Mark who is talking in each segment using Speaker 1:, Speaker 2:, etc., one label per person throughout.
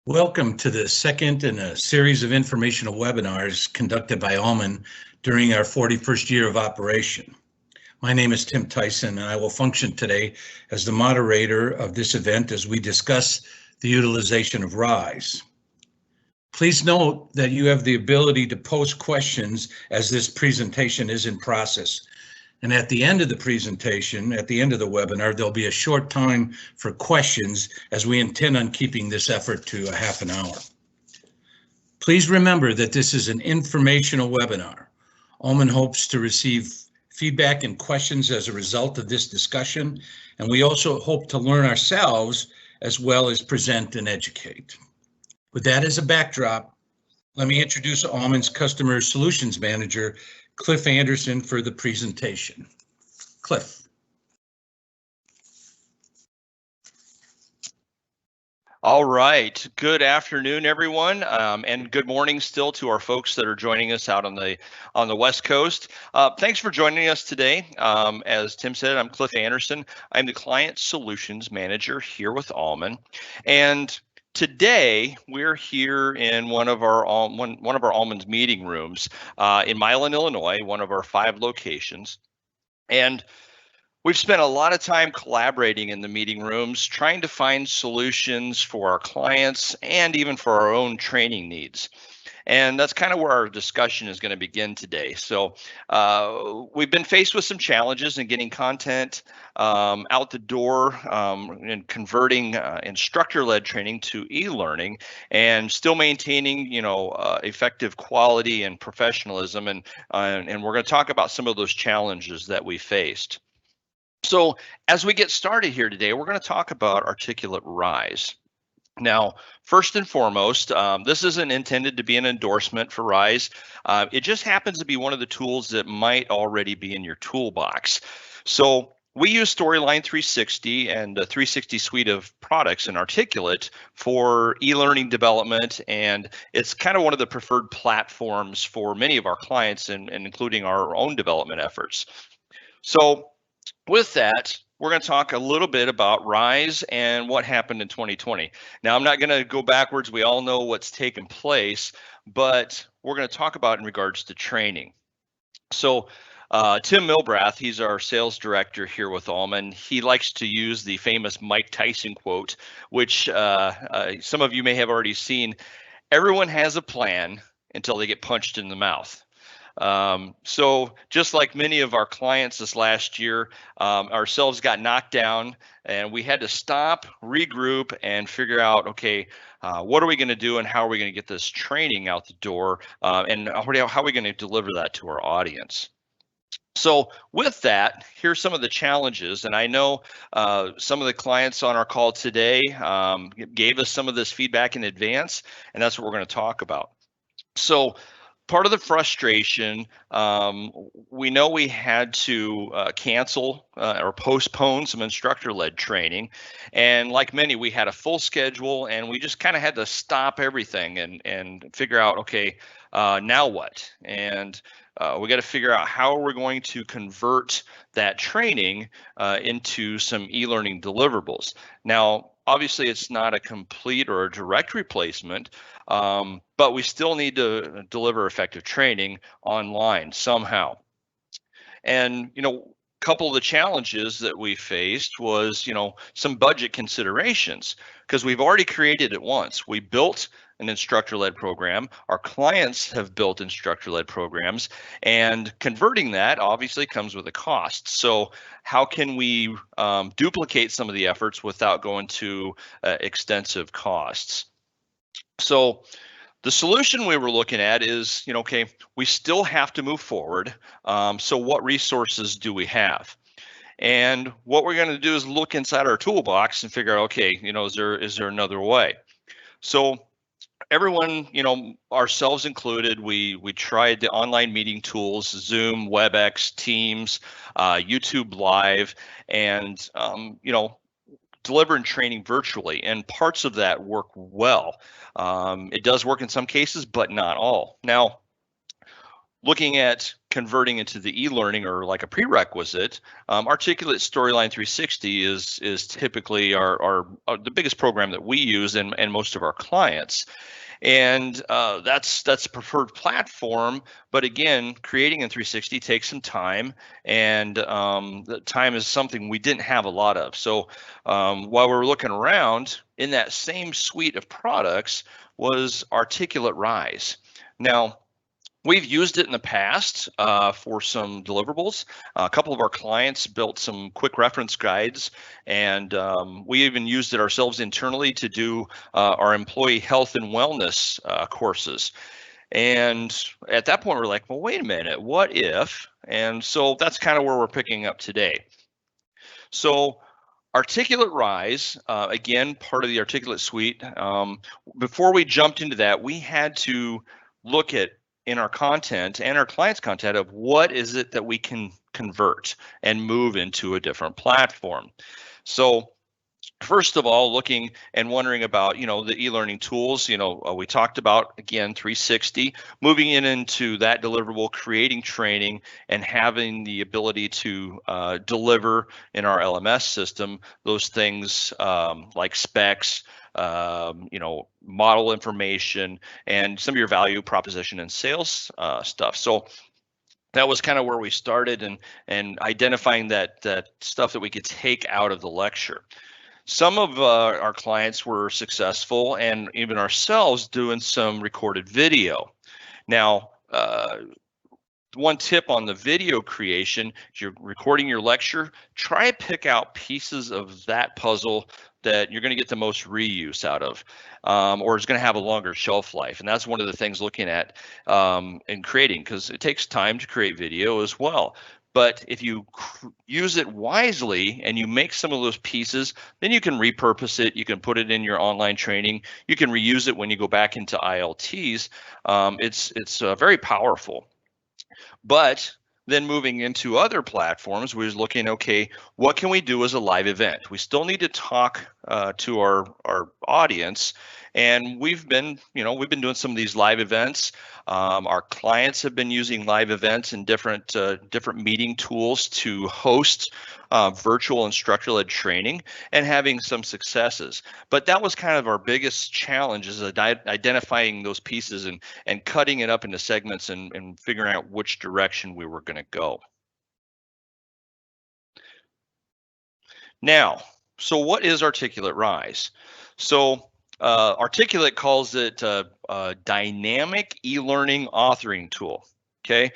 Speaker 1: Welcome to the second in a series of informational webinars conducted by Almon during our 41st year of operation. My name is Tim Theisen, and I will function today as the moderator of this event as we discuss the utilization of RISE. Please note that you have the ability to post questions as this presentation is in process. And at the end of the presentation, at the end of the webinar, there'll be a short time for questions as we intend on keeping this effort to a half an hour. Please remember that this is an informational webinar. Almon hopes to receive feedback and questions as a result of this discussion, and we also hope to learn ourselves as well as present and educate. With that as a backdrop, let me introduce Almon's Customer Solutions Manager, Cliff Anderson, for the presentation. Cliff.
Speaker 2: All right. Good afternoon, everyone, and good morning still to our folks that are joining us out on the West Coast. Thanks for joining us today. As Tim said, I'm Cliff Anderson. I'm the Client Solutions Manager here with Almon, and today we're here in one of our Almon's meeting rooms in Milan, Illinois, one of our 5 locations, and we've spent a lot of time collaborating in the meeting rooms, trying to find solutions for our clients and even for our own training needs. And that's kind of where our discussion is going to begin today. So we've been faced with some challenges in getting content out the door and converting instructor-led training to e-learning and still maintaining, effective quality and professionalism. And we're going to talk about some of those challenges that we faced. So as we get started here today, we're going to talk about articulate RISE. Now, first and foremost, this isn't intended to be an endorsement for RISE. It just happens to be one of the tools that might already be in your toolbox. So we use Storyline 360 and the 360 suite of products in Articulate for e-learning development, and it's kind of one of the preferred platforms for many of our clients and including our own development efforts. So with that, we're going to talk a little bit about RISE and what happened in 2020. Now, I'm not going to go backwards. We all know what's taken place, but we're going to talk about in regards to training. So Tim Milbrath, he's our sales director here with Almon. He likes to use the famous Mike Tyson quote, which some of you may have already seen. Everyone has a plan until they get punched in the mouth. So just like many of our clients this last year, ourselves got knocked down and we had to stop, regroup, and figure out, okay, what are we going to do and how are we going to get this training out the door, and how are we going to deliver that to our audience? So with that, here's some of the challenges, and I know some of the clients on our call today gave us some of this feedback in advance, and that's what we're going to talk about. So part of the frustration, we know we had to cancel or postpone some instructor-led training. And like many, we had a full schedule and we just kind of had to stop everything and figure out, okay, now what? And we got to figure out how we're going to convert that training into some e-learning deliverables. Now, obviously, it's not a complete or a direct replacement, but we still need to deliver effective training online somehow. And, a couple of the challenges that we faced was, some budget considerations, because we've already created it once. We built an instructor-led program. Our clients have built instructor-led programs, and converting that obviously comes with a cost. So how can we duplicate some of the efforts without going to extensive costs? So the solution we were looking at is, okay, we still have to move forward. So what resources do we have? And what we're going to do is look inside our toolbox and figure out, okay, is there another way? So everyone, ourselves included, we tried the online meeting tools, Zoom, WebEx, Teams, YouTube Live, and delivering training virtually, and parts of that work well. It does work in some cases, but not all. Now, Looking at converting into the e-learning or like a prerequisite, Articulate Storyline 360 is typically our the biggest program that we use and most of our clients. And that's a preferred platform. But again, creating in 360 takes some time, and the time is something we didn't have a lot of. So while we're looking around, in that same suite of products was Articulate Rise. Now, we've used it in the past for some deliverables. A couple of our clients built some quick reference guides, and we even used it ourselves internally to do our employee health and wellness courses. And at that point, we're like, well, wait a minute, what if? And so that's kind of where we're picking up today. So Articulate Rise, again, part of the Articulate suite. Before we jumped into that, we had to look at in our content and our clients' content of what is it that we can convert and move into a different platform. So first of all, looking and wondering about, the e-learning tools, we talked about, again, 360, moving into that deliverable, creating training and having the ability to deliver in our LMS system, those things like specs, model information, and some of your value proposition and sales stuff. So that was kind of where we started and identifying that stuff that we could take out of the lecture. Some of our clients were successful, and even ourselves, doing some recorded video. Now, one tip on the video creation, if you're recording your lecture, try to pick out pieces of that puzzle that you're going to get the most reuse out of, or is going to have a longer shelf life. And that's one of the things looking at in creating, because it takes time to create video as well. But if you use it wisely and you make some of those pieces, then you can repurpose it. You can put it in your online training. You can reuse it when you go back into ILTs. It's very powerful. But then moving into other platforms, we was looking, okay, what can we do as a live event? We still need to talk to our audience, and we've been doing some of these live events. Our clients have been using live events and different meeting tools to host virtual instructor-led training and having some successes. But that was kind of our biggest challenge, is identifying those pieces and cutting it up into segments and figuring out which direction we were going to go. Now, so what is Articulate Rise? So Articulate calls it a dynamic e-learning authoring tool. Okay,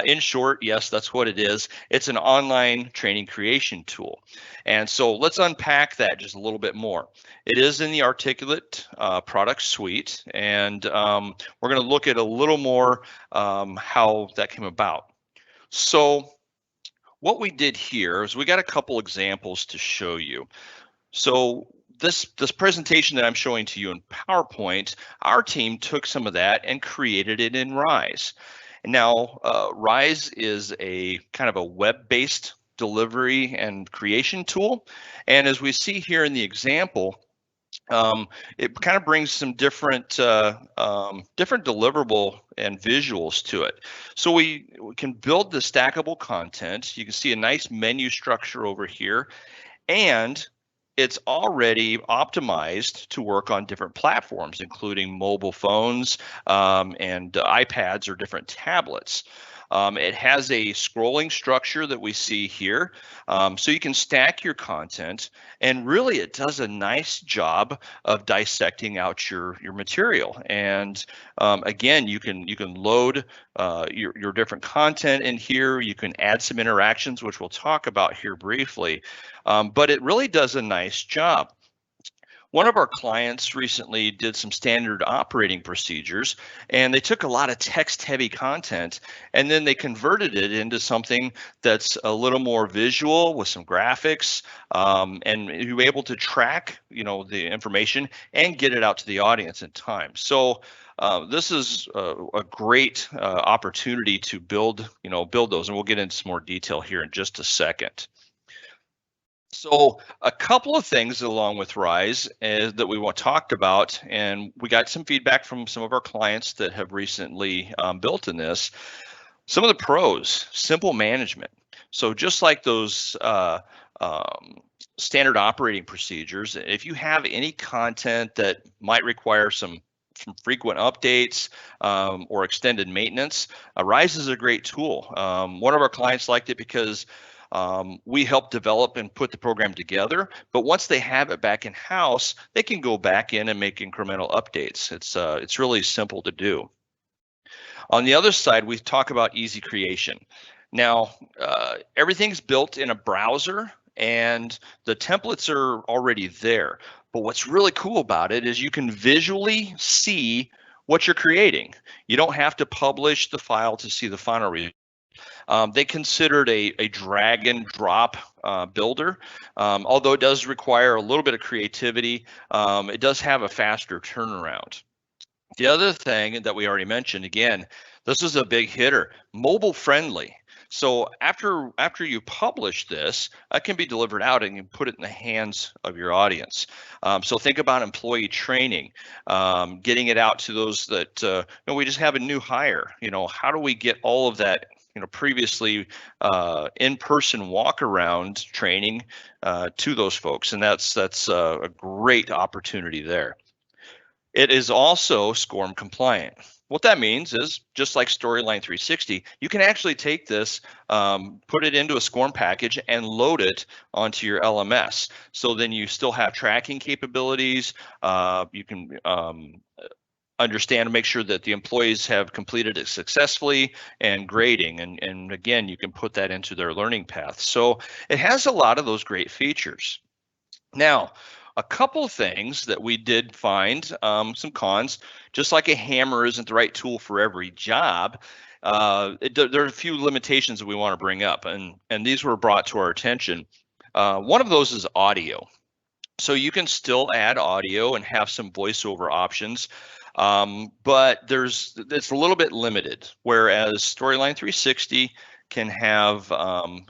Speaker 2: in short, yes, that's what it is. It's an online training creation tool. And so let's unpack that just a little bit more. It is in the Articulate product suite, and we're going to look at a little more how that came about. So what we did here is we got a couple examples to show you. So this presentation that I'm showing to you in PowerPoint, our team took some of that and created it in Rise. Now, Rise is a kind of a web-based delivery and creation tool. And as we see here in the example, it kind of brings some different deliverable and visuals to it. So we can build the stackable content. You can see a nice menu structure over here, and it's already optimized to work on different platforms, including mobile phones and iPads or different tablets. It has a scrolling structure that we see here, so you can stack your content, and really it does a nice job of dissecting out your material. And again, you can load your different content in here. You can add some interactions, which we'll talk about here briefly, but it really does a nice job. One of our clients recently did some standard operating procedures, and they took a lot of text-heavy content, and then they converted it into something that's a little more visual with some graphics, and you were able to track, the information and get it out to the audience in time. So this is a great opportunity to build those, and we'll get into some more detail here in just a second. So a couple of things along with Rise that we talked about, and we got some feedback from some of our clients that have recently built in this. Some of the pros: simple management. So just like those standard operating procedures, if you have any content that might require some frequent updates or extended maintenance, Rise is a great tool. One of our clients liked it because we help develop and put the program together, but once they have it back in house, they can go back in and make incremental updates. It's really simple to do. On the other side, we talk about easy creation. Now, everything's built in a browser and the templates are already there. But what's really cool about it is you can visually see what you're creating. You don't have to publish the file to see the final result. They considered a drag and drop builder. Although it does require a little bit of creativity, it does have a faster turnaround. The other thing that we already mentioned, again, this is a big hitter, mobile friendly. So after you publish this, it can be delivered out and you put it in the hands of your audience. So think about employee training, getting it out to those that we just have a new hire. How do we get all of that previously in-person walk-around training to those folks? And that's a great opportunity there. It is also SCORM compliant. What that means is, just like Storyline 360, you can actually take this, put it into a SCORM package and load it onto your LMS. So then you still have tracking capabilities. You can understand and make sure that the employees have completed it successfully, and grading. And again, you can put that into their learning path. So it has a lot of those great features. Now, a couple of things that we did find, some cons. Just like a hammer isn't the right tool for every job, there are a few limitations that we want to bring up, and these were brought to our attention. One of those is audio. So you can still add audio and have some voiceover options, but it's a little bit limited, whereas Storyline 360 can have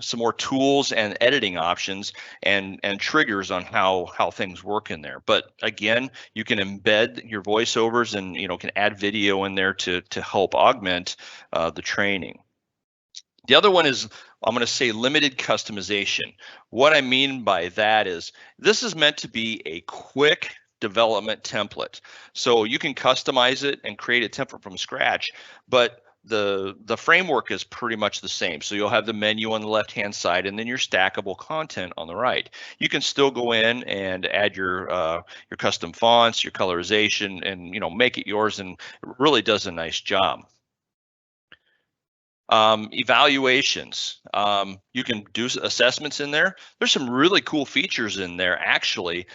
Speaker 2: some more tools and editing options and triggers on how things work in there. But again, you can embed your voiceovers and can add video in there to help augment the training. The other one is, I'm going to say, limited customization. What I mean by that is this is meant to be a quick development template. So you can customize it and create a template from scratch, but the framework is pretty much the same. So you'll have the menu on the left hand side and then your stackable content on the right. You can still go in and add your custom fonts, your colorization, and make it yours, and it really does a nice job. Evaluations. You can do assessments in there. There's some really cool features in there actually,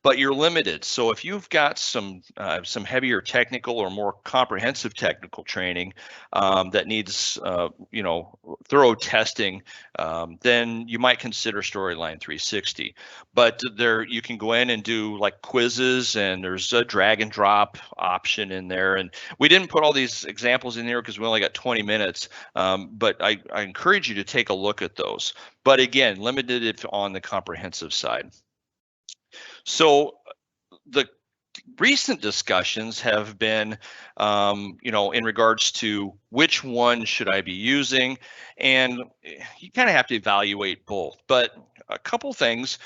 Speaker 2: but you're limited. So if you've got some heavier technical or more comprehensive technical training that needs thorough testing, then you might consider Storyline 360. But there you can go in and do like quizzes, and there's a drag and drop option in there. And we didn't put all these examples in there because we only got 20 minutes, but I encourage you to take a look at those. But again, limited if on the comprehensive side. So the recent discussions have been, in regards to which one should I be using, and you kind of have to evaluate both. But a couple things.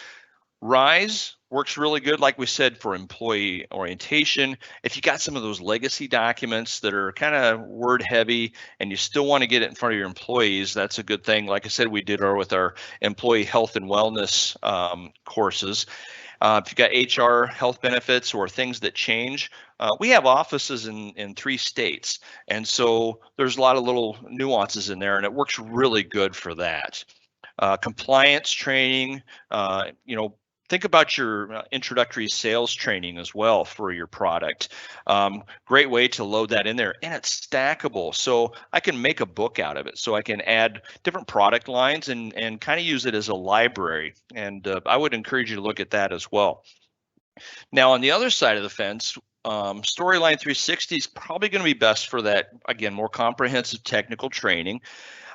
Speaker 2: Rise works really good, like we said, for employee orientation. If you got some of those legacy documents that are kind of word heavy and you still want to get it in front of your employees, that's a good thing. Like I said, we did with our employee health and wellness courses. If you've got HR health benefits or things that change, we have offices in 3 states. And so there's a lot of little nuances in there, and it works really good for that. Compliance training, think about your introductory sales training as well for your product. Great way to load that in there, and it's stackable. So I can make a book out of it. So I can add different product lines and kind of use it as a library. And I would encourage you to look at that as well. Now, on the other side of the fence, Storyline 360 is probably going to be best for that, again, more comprehensive technical training.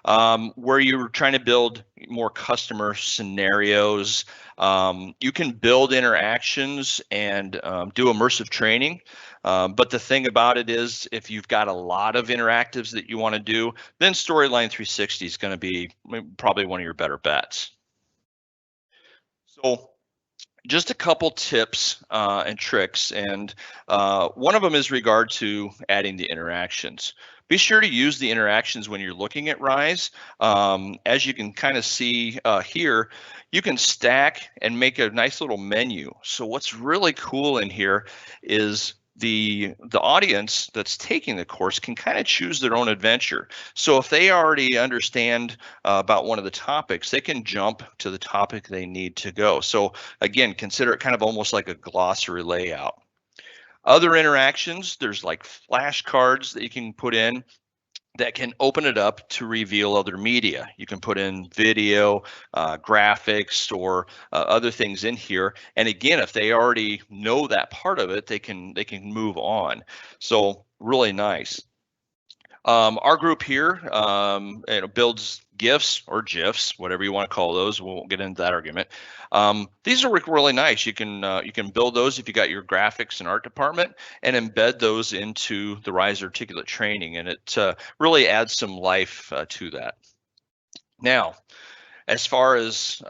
Speaker 2: Where you're trying to build more customer scenarios. You can build interactions and do immersive training. But the thing about it is, if you've got a lot of interactives that you want to do, then Storyline 360 is going to be probably one of your better bets. So just a couple tips and tricks, and one of them is regard to adding the interactions. Be sure to use the interactions when you're looking at Rise. As you can kind of see here, you can stack and make a nice little menu. So what's really cool in here is the audience that's taking the course can kind of choose their own adventure. So if they already understand about one of the topics, they can jump to the topic they need to go. So again, consider it kind of almost like a glossary layout. Other interactions, there's like flashcards that you can put in that can open it up to reveal other media. You can put in video, graphics, or other things in here. And again, if they already know that part of it, they can move on. So really nice. Our group here builds GIFs or GIFs, whatever you want to call those. We won't get into that argument. These are really nice. You can build those if you got your graphics and art department, and embed those into the Rise Articulate training, and it really adds some life to that. Now, as far as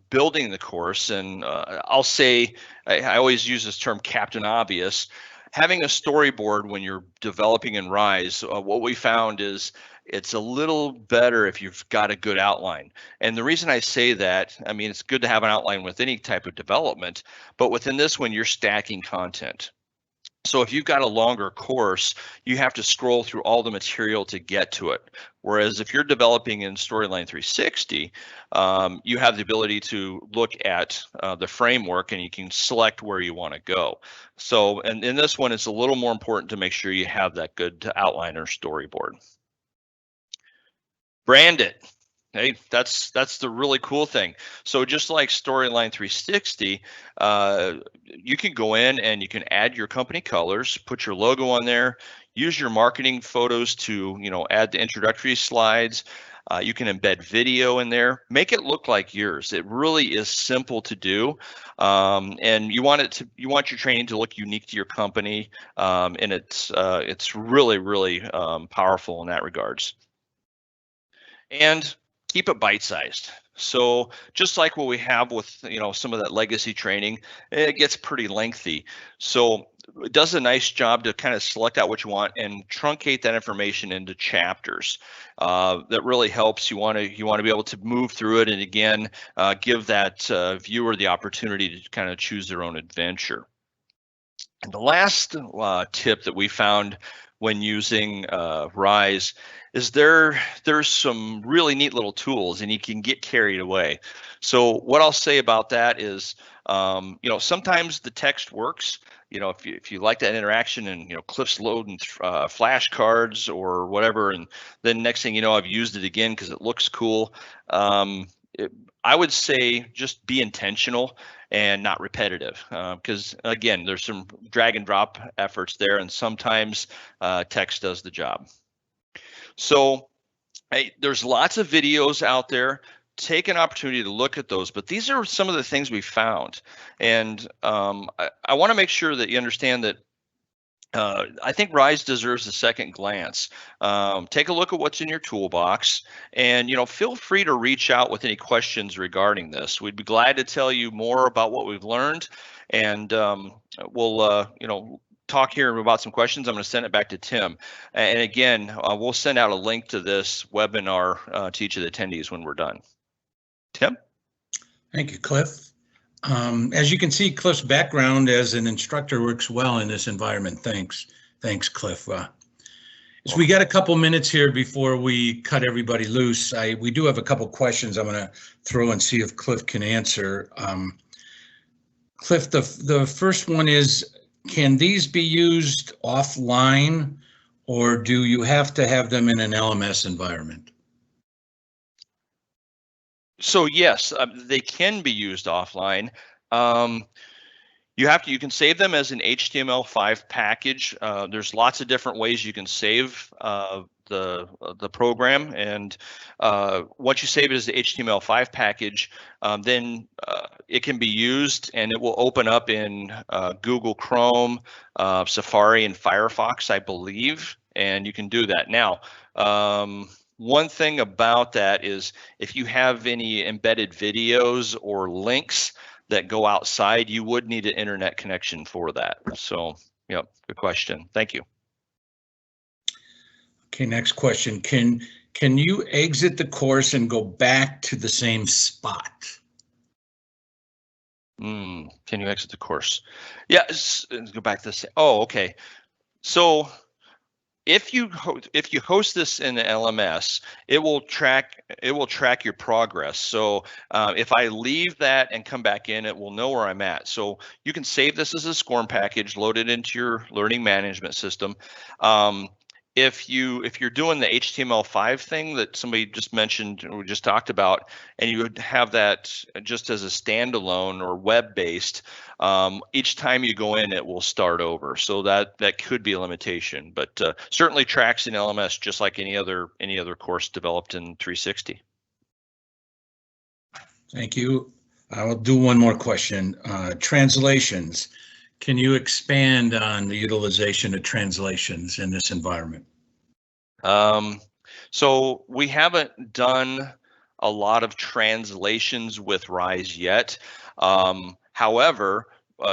Speaker 2: building the course, and I'll say, I always use this term Captain Obvious. Having a storyboard when you're developing in Rise, what we found is it's a little better if you've got a good outline. And the reason I say that, I mean, it's good to have an outline with any type of development, but within this one, you're stacking content. So if you've got a longer course, you have to scroll through all the material to get to it. Whereas if you're developing in Storyline 360, you have the ability to look at the framework and you can select where you want to go. So, and in this one, it's a little more important to make sure you have that good outline or storyboard. Brand it. Hey, that's the really cool thing. So just like Storyline 360, you can go in and you can add your company colors, put your logo on there, use your marketing photos to add the introductory slides. You can embed video in there, make it look like yours. It really is simple to do, and you want your training to look unique to your company, and it's really powerful in that regards. And keep it bite-sized. So just like what we have with some of that legacy training, it gets pretty lengthy. So it does a nice job to kind of select out what you want and truncate that information into chapters. That really helps. You want to be able to move through it, and again, give that viewer the opportunity to kind of choose their own adventure. And the last tip that we found when using Rise is there's some really neat little tools, and you can get carried away. So what I'll say about that is, sometimes the text works. If you like that interaction, and Cliff's loading flashcards or whatever, and then next thing you know, I've used it again because it looks cool. I would say just be intentional and not repetitive, because again, there's some drag and drop efforts there, and sometimes text does the job. So there's lots of videos out there. Take an opportunity to look at those, but these are some of the things we found, and I want to make sure that you understand that I think Rise deserves a second glance. Take a look at what's in your toolbox, and feel free to reach out with any questions regarding this. We'd be glad to tell you more about what we've learned, and we'll talk here about some questions. I'm going to send it back to Tim, and again, we'll send out a link to this webinar to each of the attendees when we're done. Tim? Thank you,
Speaker 1: Cliff. As you can see, Cliff's background as an instructor works well in this environment. Thanks, Cliff. So we got a couple minutes here before we cut everybody loose. We do have a couple questions I'm going to throw and see if Cliff can answer. Cliff, the first one is, can these be used offline, or do you have to have them in an LMS environment?
Speaker 2: So yes, they can be used offline. You can save them as an HTML5 package. There's lots of different ways you can save the program, and once you save it as the HTML5 package, then it can be used, and it will open up in Google Chrome, Safari, and Firefox, I believe, and you can do that. Now, one thing about that is if you have any embedded videos or links that go outside, you would need an internet connection for that. So, yep, good question. Thank you.
Speaker 1: Okay, next question. Can you exit the course and go back to the same spot?
Speaker 2: Can you exit the course? Yeah, go back to this. Oh, okay. So if you host this in the LMS, it will track your progress. So if I leave that and come back in, it will know where I'm at. So you can save this as a SCORM package, load it into your learning management system. If you're doing the HTML5 thing that somebody just mentioned, we just talked about, and you would have that just as a standalone or web-based, each time you go in, it will start over. So that could be a limitation, but certainly tracks in LMS just like any other course developed in 360.
Speaker 1: Thank you. I'll do one more question. Translations. Can you expand on the utilization of translations in this environment?
Speaker 2: So we haven't done a lot of translations with Rise yet. However,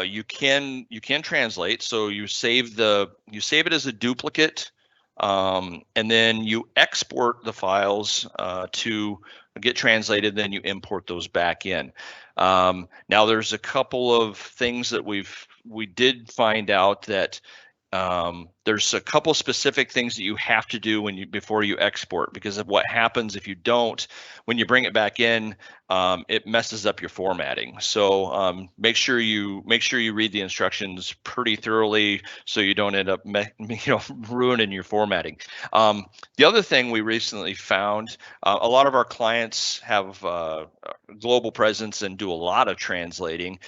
Speaker 2: you can translate. So you save it as a duplicate, and then you export the files to get translated. Then you import those back in. Now there's a couple of things that we did find out that there's a couple specific things that you have to do before you export, because of what happens if you don't. When you bring it back in, it messes up your formatting. So make sure you read the instructions pretty thoroughly so you don't end up ruining your formatting. The other thing we recently found, a lot of our clients have global presence and do a lot of translating.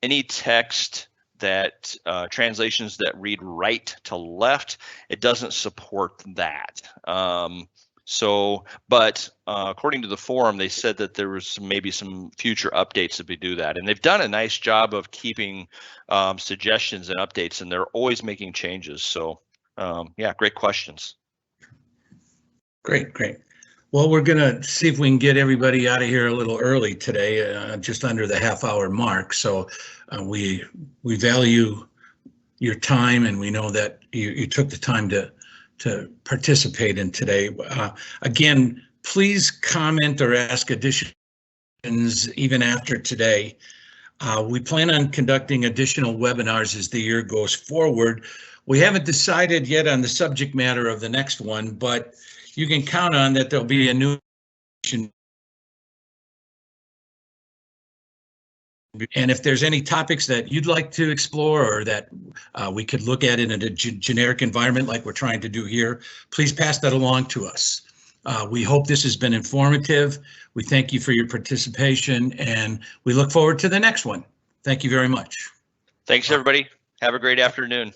Speaker 2: Any text that translations that read right to left, it doesn't support that. But according to the forum, they said that there was maybe some future updates that we do that, and they've done a nice job of keeping suggestions and updates, and they're always making changes. So yeah, great questions.
Speaker 1: Great. Well, we're gonna see if we can get everybody out of here a little early today, just under the half-hour mark. So we value your time, and we know that you took the time to participate in today. Again, please comment or ask additions even after today. We plan on conducting additional webinars as the year goes forward. We haven't decided yet on the subject matter of the next one, but you can count on that there'll be a new. And if there's any topics that you'd like to explore or that we could look at in a generic environment like we're trying to do here, please pass that along to us. We hope this has been informative. We thank you for your participation, and we look forward to the next one. Thank you very much.
Speaker 2: Thanks, everybody. Have a great afternoon.